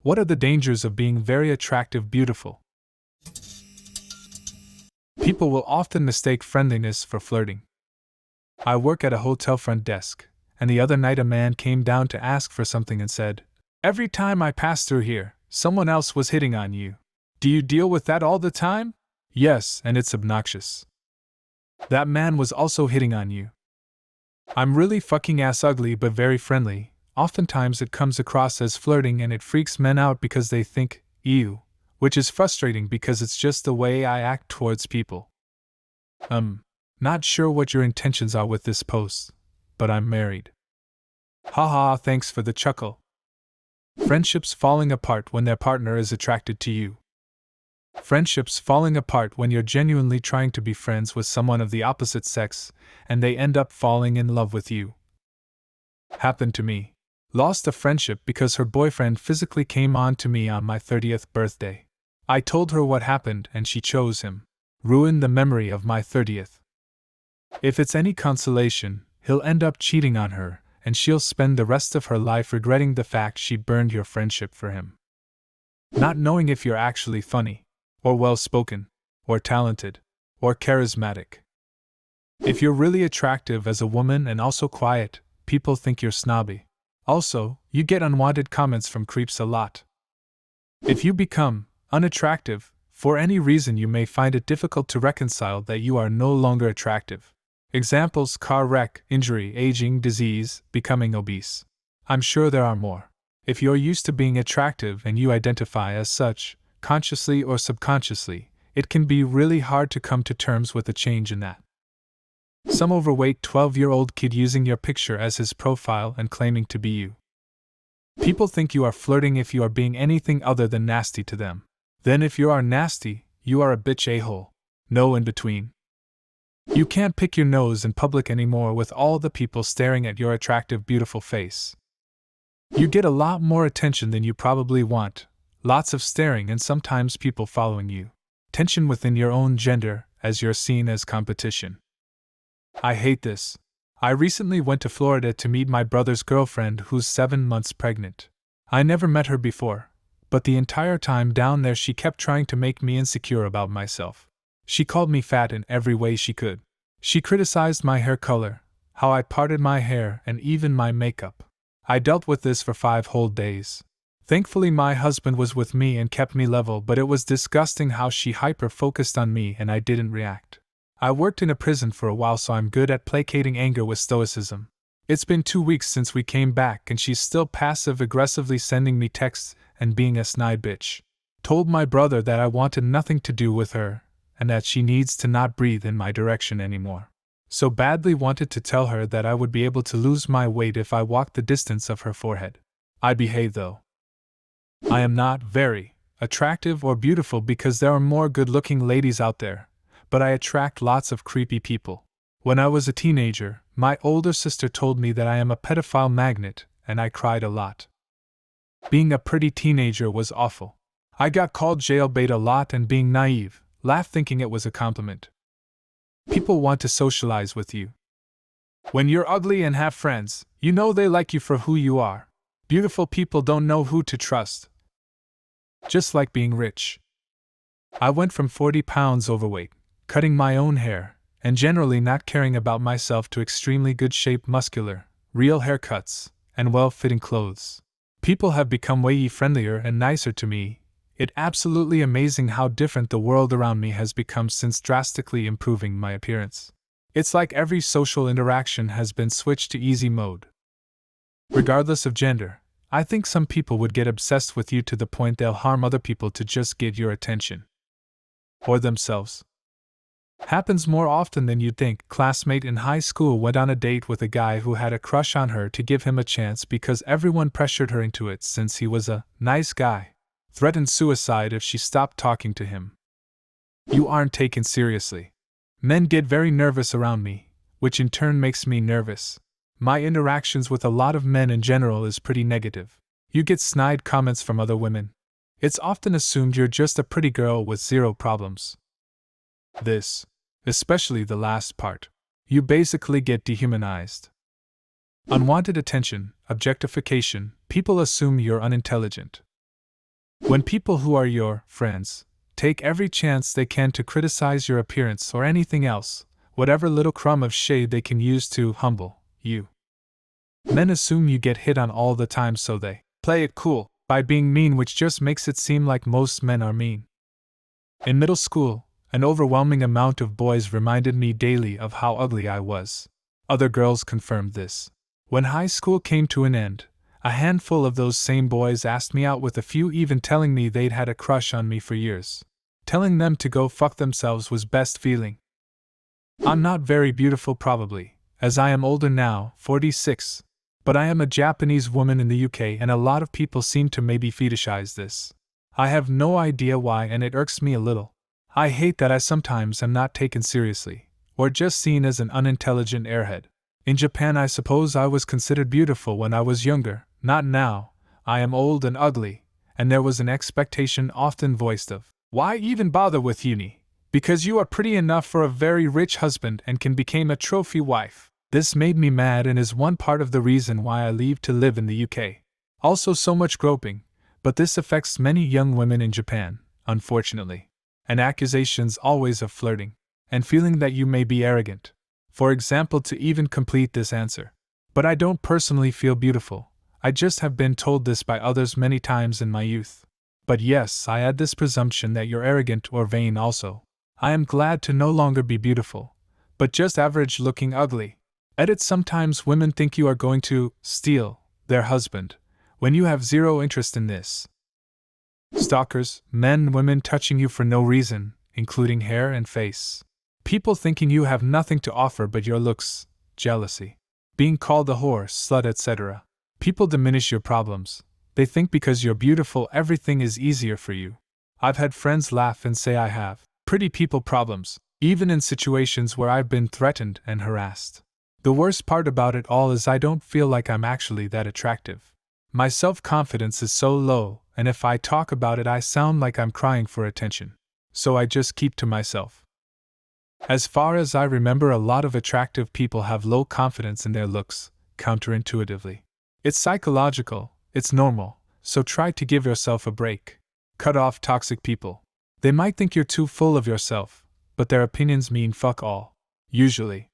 What are the dangers of being very attractive beautiful? People will often mistake friendliness for flirting. I work at a hotel front desk, and the other night a man came down to ask for something and said, "Every time I pass through here, someone else was hitting on you. Do you deal with that all the time?" "Yes, and it's obnoxious." That man was also hitting on you. I'm really fucking ass ugly but very friendly. Oftentimes it comes across as flirting and it freaks men out because they think, ew, which is frustrating because it's just the way I act towards people. Not sure what your intentions are with this post, but I'm married. Haha, thanks for the chuckle. Friendships falling apart when their partner is attracted to you. Friendships falling apart when you're genuinely trying to be friends with someone of the opposite sex and they end up falling in love with you. Happened to me. Lost a friendship because her boyfriend physically came on to me on my 30th birthday. I told her what happened and she chose him. Ruined the memory of my 30th. If it's any consolation, he'll end up cheating on her, and she'll spend the rest of her life regretting the fact she burned your friendship for him. Not knowing if you're actually funny, or well-spoken, or talented, or charismatic. If you're really attractive as a woman and also quiet, people think you're snobby. Also, you get unwanted comments from creeps a lot. If you become unattractive, for any reason you may find it difficult to reconcile that you are no longer attractive. Examples: car wreck, injury, aging, disease, becoming obese. I'm sure there are more. If you're used to being attractive and you identify as such, consciously or subconsciously, it can be really hard to come to terms with a change in that. Some overweight 12-year-old kid using your picture as his profile and claiming to be you. People think you are flirting if you are being anything other than nasty to them. Then if you are nasty, you are a bitch a-hole. No in between. You can't pick your nose in public anymore with all the people staring at your attractive, beautiful face. You get a lot more attention than you probably want, lots of staring and sometimes people following you. Tension within your own gender, as you're seen as competition. I hate this. I recently went to Florida to meet my brother's girlfriend who's 7 months pregnant. I never met her before, but the entire time down there she kept trying to make me insecure about myself. She called me fat in every way she could. She criticized my hair color, how I parted my hair, and even my makeup. I dealt with this for 5 whole days. Thankfully my husband was with me and kept me level, but it was disgusting how she hyper-focused on me and I didn't react. I worked in a prison for a while, so I'm good at placating anger with stoicism. It's been 2 weeks since we came back and she's still passive-aggressively sending me texts and being a snide bitch. Told my brother that I wanted nothing to do with her and that she needs to not breathe in my direction anymore. So badly wanted to tell her that I would be able to lose my weight if I walked the distance of her forehead. I behave though. I am not very attractive or beautiful because there are more good-looking ladies out there, but I attract lots of creepy people. When I was a teenager, my older sister told me that I am a pedophile magnet, and I cried a lot. Being a pretty teenager was awful. I got called jailbait a lot and being naive, laughed thinking it was a compliment. People want to socialize with you. When you're ugly and have friends, you know they like you for who you are. Beautiful people don't know who to trust. Just like being rich. I went from 40 pounds overweight, cutting my own hair, and generally not caring about myself to extremely good shape, muscular, real haircuts, and well-fitting clothes. People have become way friendlier and nicer to me. It's absolutely amazing how different the world around me has become since drastically improving my appearance. It's like every social interaction has been switched to easy mode. Regardless of gender, I think some people would get obsessed with you to the point they'll harm other people to just get your attention. Or themselves. Happens more often than you'd think. Classmate in high school went on a date with a guy who had a crush on her to give him a chance because everyone pressured her into it since he was a nice guy. Threatened suicide if she stopped talking to him. You aren't taken seriously. Men get very nervous around me, which in turn makes me nervous. My interactions with a lot of men in general is pretty negative. You get snide comments from other women. It's often assumed you're just a pretty girl with zero problems. This, especially the last part, you basically get dehumanized. Unwanted attention, objectification, people assume you're unintelligent. When people who are your friends take every chance they can to criticize your appearance or anything else, whatever little crumb of shade they can use to humble you. Men assume you get hit on all the time, so they play it cool by being mean, which just makes it seem like most men are mean. In middle school, an overwhelming amount of boys reminded me daily of how ugly I was. Other girls confirmed this. When high school came to an end, a handful of those same boys asked me out, with a few even telling me they'd had a crush on me for years. Telling them to go fuck themselves was best feeling. I'm not very beautiful probably, as I am older now, 46, but I am a Japanese woman in the UK and a lot of people seem to maybe fetishize this. I have no idea why, and it irks me a little. I hate that I sometimes am not taken seriously, or just seen as an unintelligent airhead. In Japan I suppose I was considered beautiful when I was younger, not now. I am old and ugly, and there was an expectation often voiced of, why even bother with uni? Because you are pretty enough for a very rich husband and can become a trophy wife. This made me mad and is one part of the reason why I leave to live in the UK. Also so much groping, but this affects many young women in Japan, unfortunately. And accusations always of flirting, and feeling that you may be arrogant. For example, to even complete this answer. But I don't personally feel beautiful, I just have been told this by others many times in my youth. But yes, I add this presumption that you're arrogant or vain also. I am glad to no longer be beautiful, but just average looking ugly. Edit. Sometimes women think you are going to steal their husband, when you have zero interest in this. Stalkers, men, women touching you for no reason, including hair and face. People thinking you have nothing to offer but your looks, jealousy. Being called a whore, slut, etc. People diminish your problems. They think because you're beautiful everything is easier for you. I've had friends laugh and say I have pretty people problems, even in situations where I've been threatened and harassed. The worst part about it all is I don't feel like I'm actually that attractive. My self-confidence is so low, and if I talk about it I sound like I'm crying for attention. So I just keep to myself. As far as I remember, a lot of attractive people have low confidence in their looks, counterintuitively. It's psychological, it's normal, so try to give yourself a break. Cut off toxic people. They might think you're too full of yourself, but their opinions mean fuck all. Usually.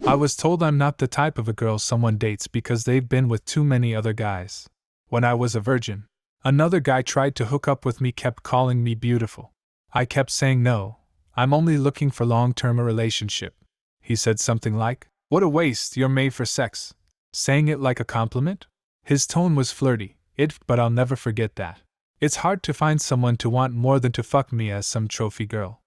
I was told I'm not the type of a girl someone dates because they've been with too many other guys. When I was a virgin, another guy tried to hook up with me, kept calling me beautiful. I kept saying no, I'm only looking for long-term a relationship. He said something like, what a waste, you're made for sex. Saying it like a compliment? His tone was flirty, but I'll never forget that. It's hard to find someone to want more than to fuck me as some trophy girl.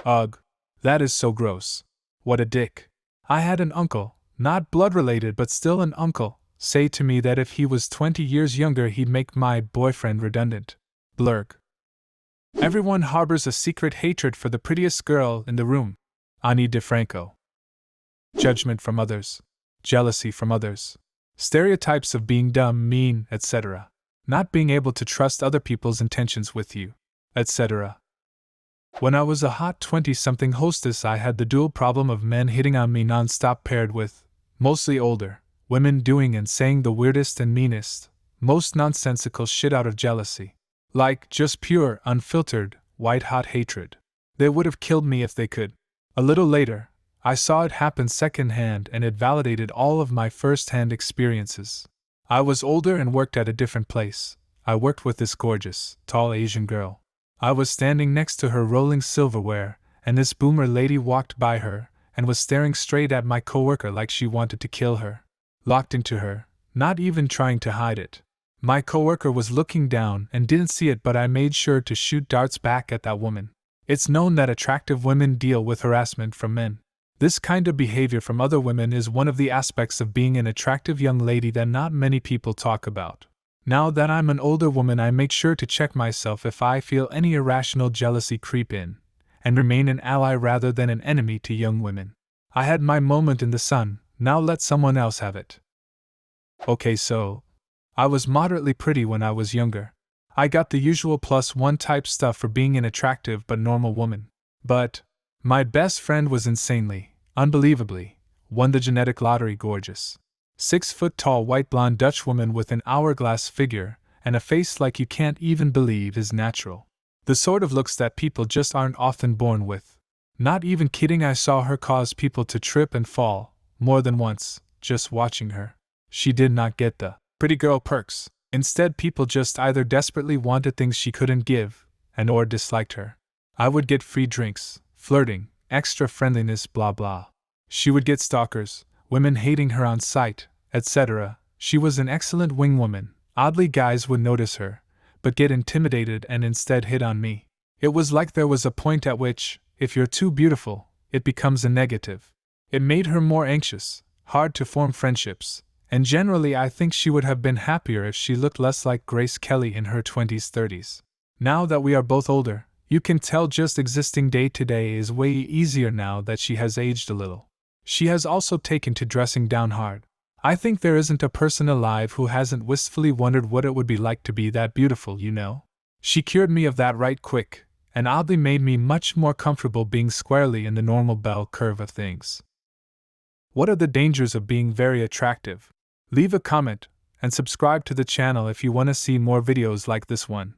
Ugh. That is so gross. What a dick. I had an uncle, not blood-related but still an uncle, say to me that if he was 20 years younger he'd make my boyfriend redundant. Blurg. Everyone harbors a secret hatred for the prettiest girl in the room. Ani DeFranco. Judgment from others. Jealousy from others. Stereotypes of being dumb, mean, etc. Not being able to trust other people's intentions with you, etc. When I was a hot 20-something hostess, I had the dual problem of men hitting on me non-stop paired with, mostly older, women doing and saying the weirdest and meanest, most nonsensical shit out of jealousy. Like, just pure, unfiltered, white-hot hatred. They would have killed me if they could. A little later, I saw it happen secondhand and it validated all of my first-hand experiences. I was older and worked at a different place. I worked with this gorgeous, tall Asian girl. I was standing next to her rolling silverware, and this boomer lady walked by her and was staring straight at my coworker like she wanted to kill her. Locked into her, not even trying to hide it. My coworker was looking down and didn't see it, but I made sure to shoot darts back at that woman. It's known that attractive women deal with harassment from men. This kind of behavior from other women is one of the aspects of being an attractive young lady that not many people talk about. Now that I'm an older woman, I make sure to check myself if I feel any irrational jealousy creep in, and remain an ally rather than an enemy to young women. I had my moment in the sun, now let someone else have it. Okay, so I was moderately pretty when I was younger. I got the usual +1 type stuff for being an attractive but normal woman. But my best friend was insanely, unbelievably, won the genetic lottery gorgeous. 6-foot-tall white blonde Dutch woman with an hourglass figure and a face like you can't even believe is natural. The sort of looks that people just aren't often born with. Not even kidding, I saw her cause people to trip and fall, more than once, just watching her. She did not get the pretty girl perks. Instead, people just either desperately wanted things she couldn't give, and or disliked her. I would get free drinks, flirting, extra friendliness, blah blah. She would get stalkers, women hating her on sight, etc. She was an excellent wingwoman. Oddly, guys would notice her, but get intimidated and instead hit on me. It was like there was a point at which, if you're too beautiful, it becomes a negative. It made her more anxious, hard to form friendships, and generally I think she would have been happier if she looked less like Grace Kelly in her 20s, 30s. Now that we are both older, you can tell just existing day to day is way easier now that she has aged a little. She has also taken to dressing down hard. I think there isn't a person alive who hasn't wistfully wondered what it would be like to be that beautiful, you know? She cured me of that right quick, and oddly made me much more comfortable being squarely in the normal bell curve of things. What are the dangers of being very attractive? Leave a comment, and subscribe to the channel if you want to see more videos like this one.